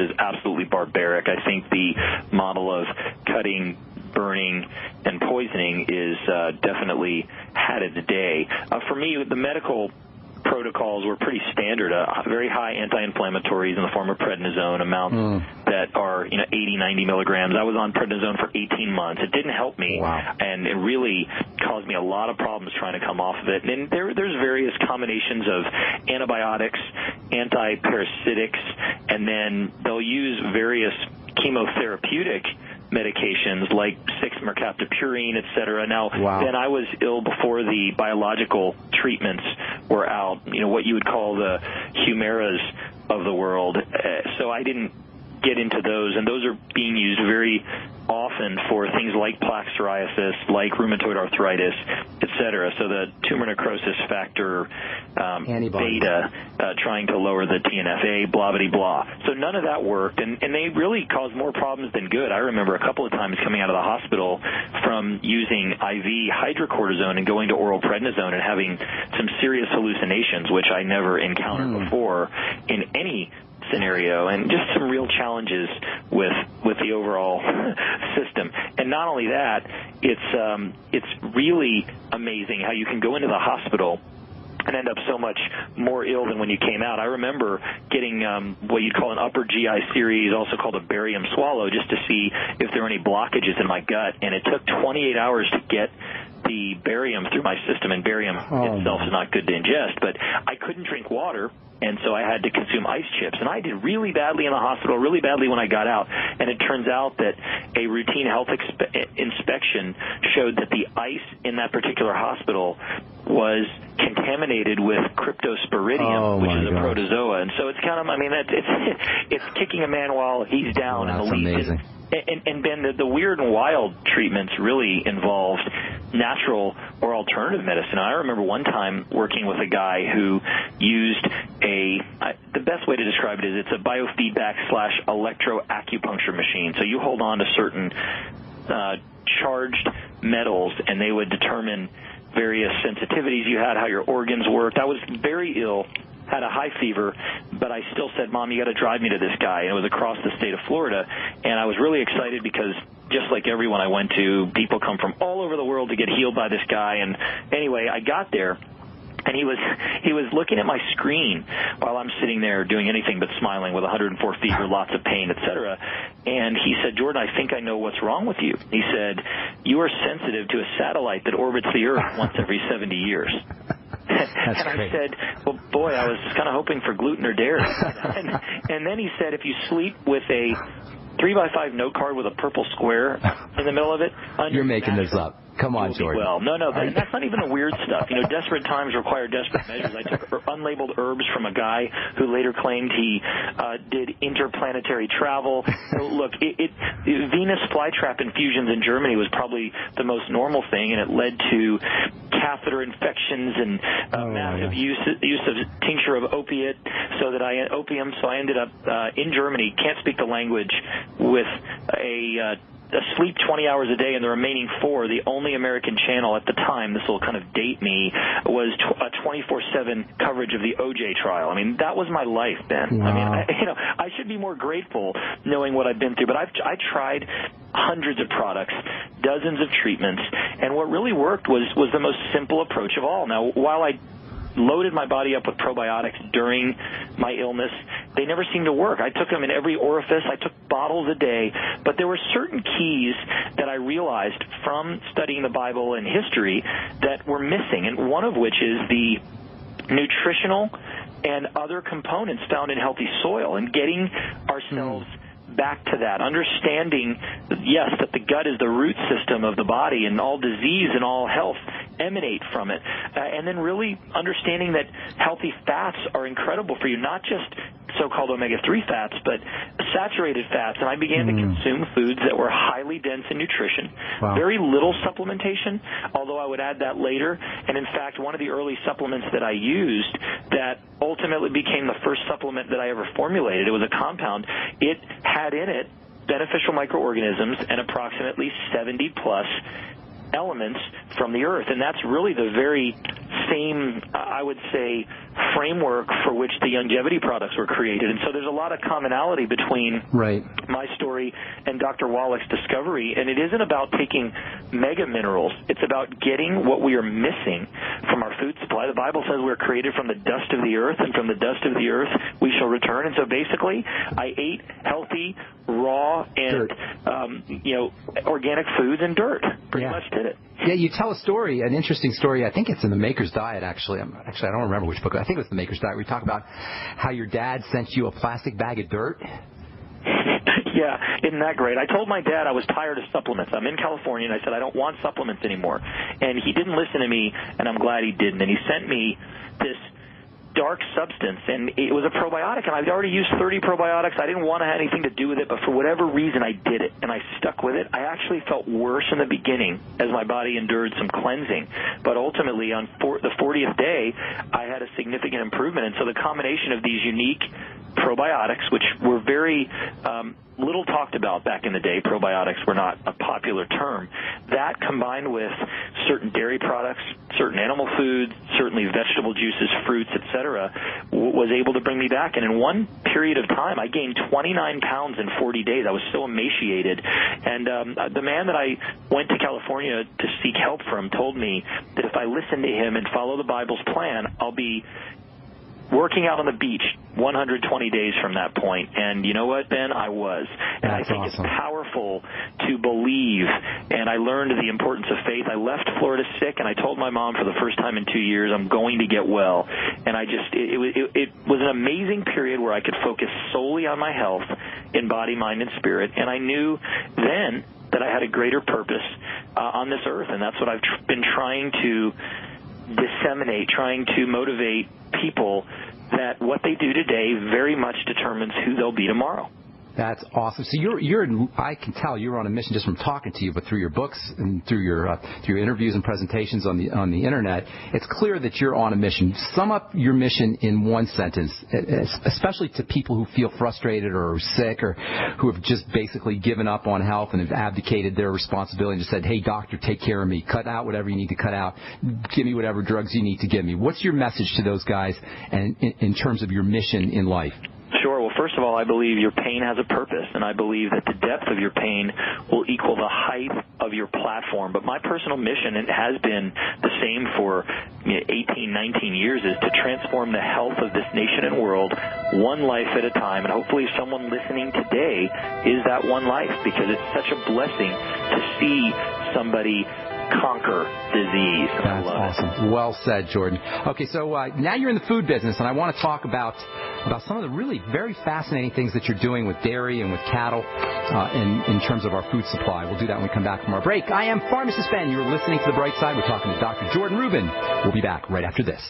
is absolutely barbaric. I think the model of cutting, burning, and poisoning is definitely had its day. For me, the medical protocols were pretty standard. Very high anti-inflammatories in the form of prednisone, amounts that are 80, 90 milligrams. I was on prednisone for 18 months. It didn't help me, and it really caused me a lot of problems trying to come off of it. And there's various combinations of antibiotics, anti-parasitics, and then they'll use various chemotherapeutic medications like 6-mercaptopurine, et cetera. Now, then I was ill before the biological treatments were out, what you would call the Humiras of the world. So I didn't get into those, and those are being used very often for things like plaque psoriasis, like rheumatoid arthritis, et cetera. So the tumor necrosis factor, beta, trying to lower the TNF-A, blah-blah-blah. So none of that worked, and they really caused more problems than good. I remember a couple of times coming out of the hospital from using IV hydrocortisone and going to oral prednisone and having some serious hallucinations, which I never encountered before in any scenario, and just some real challenges with the overall system. And not only that, it's really amazing how you can go into the hospital and end up so much more ill than when you came out. I remember getting what you'd call an upper GI series, also called a barium swallow, just to see if there were any blockages in my gut, and it took 28 hours to get the barium through my system, and barium itself is not good to ingest, but I couldn't drink water, and so I had to consume ice chips. And I did really badly in the hospital, really badly when I got out, and it turns out that a routine health inspection showed that the ice in that particular hospital was contaminated with cryptosporidium, which is a protozoa. And so it's kind of, it's kicking a man while he's down in the least. Amazing. And Ben, the weird and wild treatments really involved natural or alternative medicine. I remember one time working with a guy who used the best way to describe it is it's a biofeedback / electroacupuncture machine. So you hold on to certain charged metals, and they would determine various sensitivities you had, how your organs worked. I was very ill, had a high fever, but I still said, Mom, you got to drive me to this guy. And it was across the state of Florida. And I was really excited because just like everyone I went to, people come from all over the world to get healed by this guy. And anyway, I got there, and he was looking at my screen while I'm sitting there doing anything but smiling with 104 fever, lots of pain, etc. And he said, Jordan, I think I know what's wrong with you. He said, you are sensitive to a satellite that orbits the Earth once every 70 years. And I said, well, boy, I was kind of hoping for gluten or dairy. And then he said, if you sleep with a 3x5 note card with a purple square in the middle of it. You're making this up. Come on, Jordan. Well, no, that's not even the weird stuff. Desperate times require desperate measures. I took unlabeled herbs from a guy who later claimed he did interplanetary travel. Look, venous flytrap infusions in Germany was probably the most normal thing, and it led to catheter infections and massive use of tincture of opium. So I ended up in Germany, can't speak the language, with a sleep 20 hours a day, and the remaining 4, the only American channel at the time, this will kind of date me, was a 24/7 coverage of the OJ trial. That was my life, Ben. Wow. I should be more grateful knowing what I've been through, but I tried hundreds of products, dozens of treatments, and what really worked was the most simple approach of all. Now, while I loaded my body up with probiotics during my illness, they never seemed to work. I took them in every orifice. I took bottles a day. But there were certain keys that I realized from studying the Bible and history that were missing, and one of which is the nutritional and other components found in healthy soil, and getting ourselves back to that, understanding, yes, that the gut is the root system of the body, and all disease and all health emanate from it. And then really understanding that healthy fats are incredible for you, not just so-called omega-3 fats, but saturated fats. And I began to consume foods that were highly dense in nutrition, very little supplementation, although I would add that later. And in fact, one of the early supplements that I used that ultimately became the first supplement that I ever formulated, it was a compound. It had in it beneficial microorganisms and approximately 70-plus elements from the earth. And that's really the very same, I would say, framework for which the longevity products were created. And so there's a lot of commonality between my story and Dr. Wallach's discovery, and it isn't about taking mega minerals. It's about getting what we are missing from our food supply. The Bible says we're created from the dust of the earth, and from the dust of the earth we shall return. And so basically I ate healthy, raw, and organic foods and dirt. Pretty much did it. Yeah, you tell a story, an interesting story. I think it's in The Maker's Diet, actually. I don't remember which book. I think it was The Maker's Diet. We talk about how your dad sent you a plastic bag of dirt. Yeah, isn't that great? I told my dad I was tired of supplements. I'm in California, and I said I don't want supplements anymore. And he didn't listen to me, and I'm glad he didn't. And he sent me this dark substance, and it was a probiotic, and I'd already used 30 probiotics. I didn't want to have anything to do with it, but for whatever reason I did it, and I stuck with it. I actually felt worse in the beginning as my body endured some cleansing, but ultimately on the 40th day I had a significant improvement. And so the combination of these unique probiotics, which were very little talked about back in the day, probiotics were not a popular term, that combined with certain dairy products, certain animal foods, certainly vegetable juices, fruits, etc., was able to bring me back. And in one period of time, I gained 29 pounds in 40 days. I was so emaciated. And the man that I went to California to seek help from told me that if I listen to him and follow the Bible's plan, I'll be working out on the beach 120 days from that point. And you know what, Ben? I was. And That's I think awesome. It's powerful to believe. And I learned the importance of faith. I left Florida sick, and I told my mom for the first time in 2 years, I'm going to get well. And it was an amazing period where I could focus solely on my health in body, mind, and spirit. And I knew then that I had a greater purpose on this earth. And that's what I've been trying to disseminate, trying to motivate people that what they do today very much determines who they'll be tomorrow. That's awesome. So I can tell you're on a mission just from talking to you, but through your books and through your interviews and presentations on the internet, it's clear that you're on a mission. Sum up your mission in one sentence, especially to people who feel frustrated or sick or who have just basically given up on health and have abdicated their responsibility and just said, hey, doctor, take care of me. Cut out whatever you need to cut out. Give me whatever drugs you need to give me. What's your message to those guys and in terms of your mission in life? Sure. Well, first of all, I believe your pain has a purpose, and I believe that the depth of your pain will equal the height of your platform. But my personal mission, and it has been the same for 18, 19 years, is to transform the health of this nation and world one life at a time. And hopefully someone listening today is that one life, because it's such a blessing to see somebody conquer disease. That's awesome. Well said, Jordan. Okay, so now you're in the food business, and I want to talk about some of the really very fascinating things that you're doing with dairy and with cattle in terms of our food supply. We'll do that when we come back from our break. I am Pharmacist Ben. You're listening to The Brightside. We're talking to Dr. Jordan Rubin. We'll be back right after this.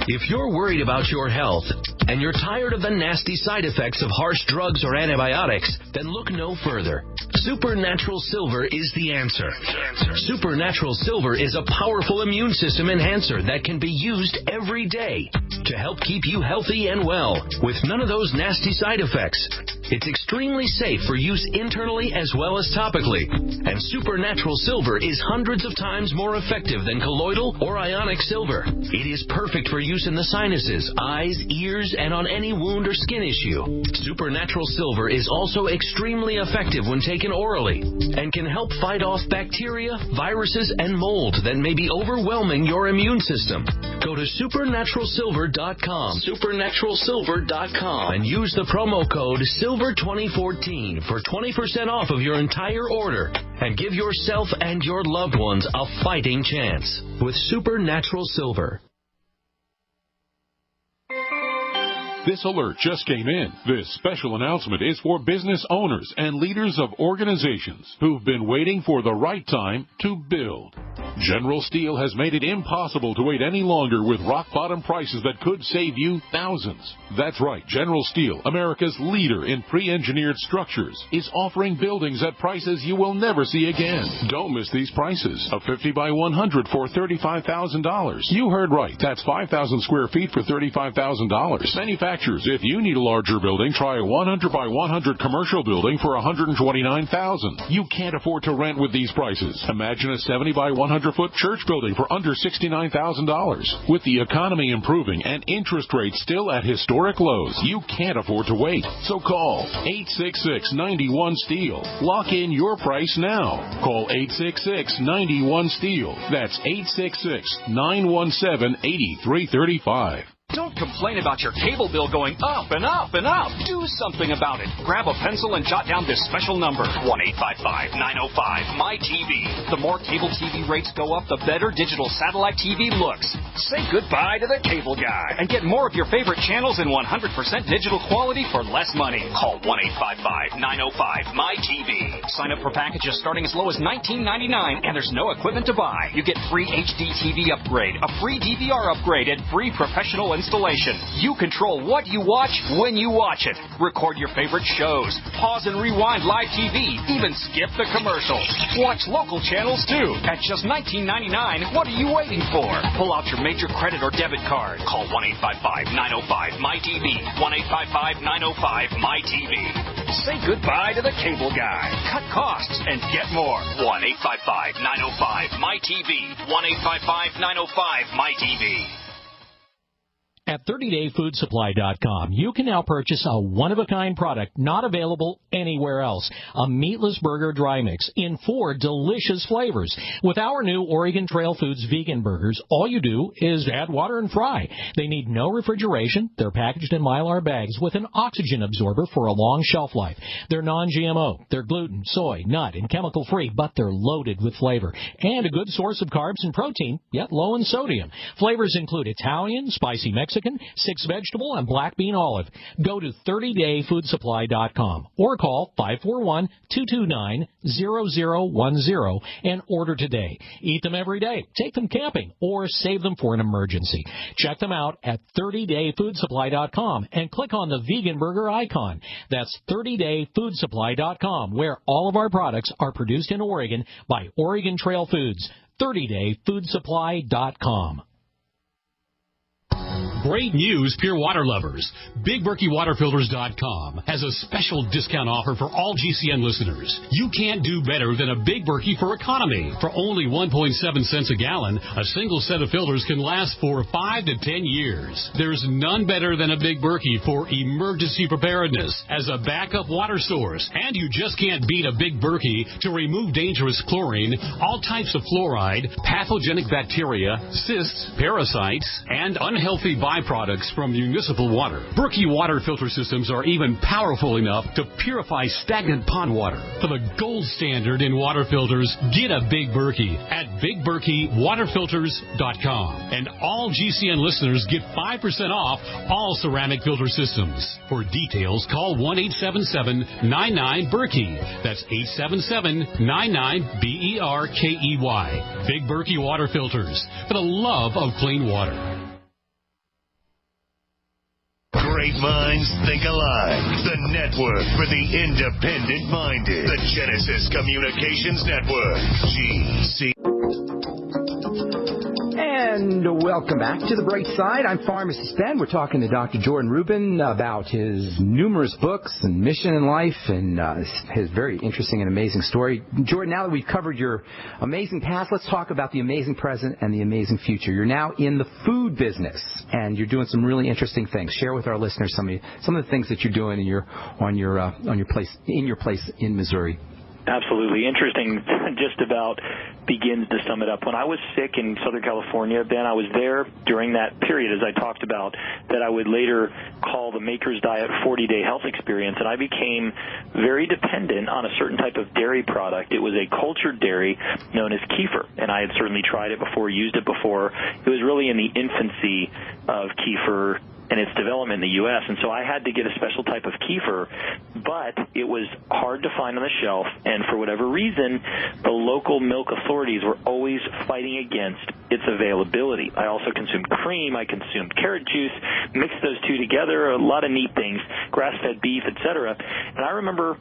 If you're worried about your health and you're tired of the nasty side effects of harsh drugs or antibiotics, then look no further. Supernatural Silver is the answer. Supernatural Silver is a powerful immune system enhancer that can be used every day to help keep you healthy and well with none of those nasty side effects. It's extremely safe for use internally as well as topically. And Supernatural Silver is hundreds of times more effective than colloidal or ionic silver. It is perfect for use in the sinuses, eyes, ears, and on any wound or skin issue. Supernatural Silver is also extremely effective when taken orally and can help fight off bacteria, viruses, and mold that may be overwhelming your immune system. Go to supernaturalsilver.com, supernaturalsilver.com, and use the promo code SILVER2014 for 20% off of your entire order and give yourself and your loved ones a fighting chance with Supernatural Silver. This alert just came in. This special announcement is for business owners and leaders of organizations who've been waiting for the right time to build. General Steel has made it impossible to wait any longer with rock-bottom prices that could save you thousands. That's right, General Steel, America's leader in pre-engineered structures, is offering buildings at prices you will never see again. Don't miss these prices. A 50 by 100 for $35,000. You heard right. That's 5,000 square feet for $35,000. Manufacturers, if you need a larger building, try a 100 by 100 commercial building for $129,000. You can't afford to rent with these prices. Imagine a 70 by 100 200-foot church building for under $69,000. With the economy improving and interest rates still at historic lows, you can't afford to wait. So call 866-91-STEEL. Lock in your price now. Call 866-91-STEEL. That's 866-917-8335. Don't complain about your cable bill going up and up and up. Do something about it. Grab a pencil and jot down this special number, 1-855-905-MY-TV. The more cable TV rates go up, the better digital satellite TV looks. Say goodbye to the cable guy and get more of your favorite channels in 100% digital quality for less money. Call 1-855-905-MY-TV. Sign up for packages starting as low as $19.99, and there's no equipment to buy. You get free HD TV upgrade, a free DVR upgrade, and free professional installation. You control what you watch when you watch it. Record your favorite shows. Pause and rewind live TV. Even skip the commercials. Watch local channels too. At just $19.99, what are you waiting for? Pull out your major credit or debit card. Call 1-855-905-MY-TV. 1-855-905-MY-TV. Say goodbye to the cable guy. Cut costs and get more. 1-855-905-MY-TV. 1-855-905-MY-TV. At 30dayfoodsupply.com, you can now purchase a one-of-a-kind product not available anywhere else. A meatless burger dry mix in 4 delicious flavors. With our new Oregon Trail Foods vegan burgers, all you do is add water and fry. They need no refrigeration. They're packaged in Mylar bags with an oxygen absorber for a long shelf life. They're non-GMO. They're gluten, soy, nut, and chemical-free, but they're loaded with flavor. And a good source of carbs and protein, yet low in sodium. Flavors include Italian, spicy Mexican, 6 vegetable, and black bean olive. Go to 30dayfoodsupply.com or call 541-229-0010 and order today. Eat them every day, take them camping, or save them for an emergency. Check them out at 30dayfoodsupply.com and click on the vegan burger icon. That's 30dayfoodsupply.com, where all of our products are produced in Oregon by Oregon Trail Foods. 30dayfoodsupply.com. Great news, pure water lovers. BigBerkeyWaterFilters.com has a special discount offer for all GCN listeners. You can't do better than a Big Berkey for economy. For only 1.7 cents a gallon, a single set of filters can last for 5 to 10 years. There's none better than a Big Berkey for emergency preparedness as a backup water source. And you just can't beat a Big Berkey to remove dangerous chlorine, all types of fluoride, pathogenic bacteria, cysts, parasites, and unhealthy byproducts from municipal water. Berkey water filter systems are even powerful enough to purify stagnant pond water. For the gold standard in water filters, get a Big Berkey at BigBerkeyWaterFilters.com. And all GCN listeners get 5% off all ceramic filter systems. For details, call 1-877-99-BERKEY. That's 877-99-BERKEY. Big Berkey Water Filters, for the love of clean water. Great minds think alike. The network for the independent-minded. The Genesis Communications Network. GC. And welcome back to the Brightside. I'm Pharmacist Ben. We're talking to Dr. Jordan Rubin about his numerous books and mission in life and his very interesting and amazing story. Jordan, now that we've covered your amazing past, let's talk about the amazing present and the amazing future. You're now in the food business, and you're doing some really interesting things. Share with our listeners some of the things that you're doing in your place in Missouri. Absolutely. Interesting. Just about begins to sum it up. When I was sick in Southern California, Ben, I was there during that period, as I talked about, that I would later call the Maker's Diet 40-day health experience, and I became very dependent on a certain type of dairy product. It was a cultured dairy known as kefir, and I had certainly tried it before, used it before. It was really in the infancy of kefir and its development in the U.S., and so I had to get a special type of kefir, but it was hard to find on the shelf, and for whatever reason, the local milk authorities were always fighting against its availability. I also consumed cream, I consumed carrot juice, mixed those two together, a lot of neat things, grass-fed beef, etc., and I remember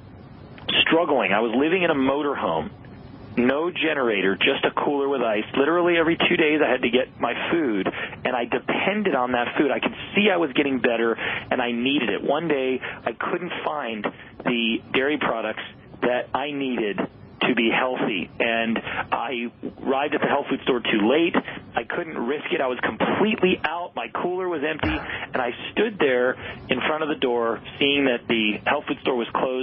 struggling. I was living in a motorhome, no generator, just a cooler with ice. Literally every 2 days I had to get my food, and I depended on that food. I could see I was getting better, and I needed it. One day I couldn't find the dairy products that I needed to be healthy. And I arrived at the health food store too late. I couldn't risk it. I was completely out. My cooler was empty, and I stood there in front of the door seeing that the health food store was closed.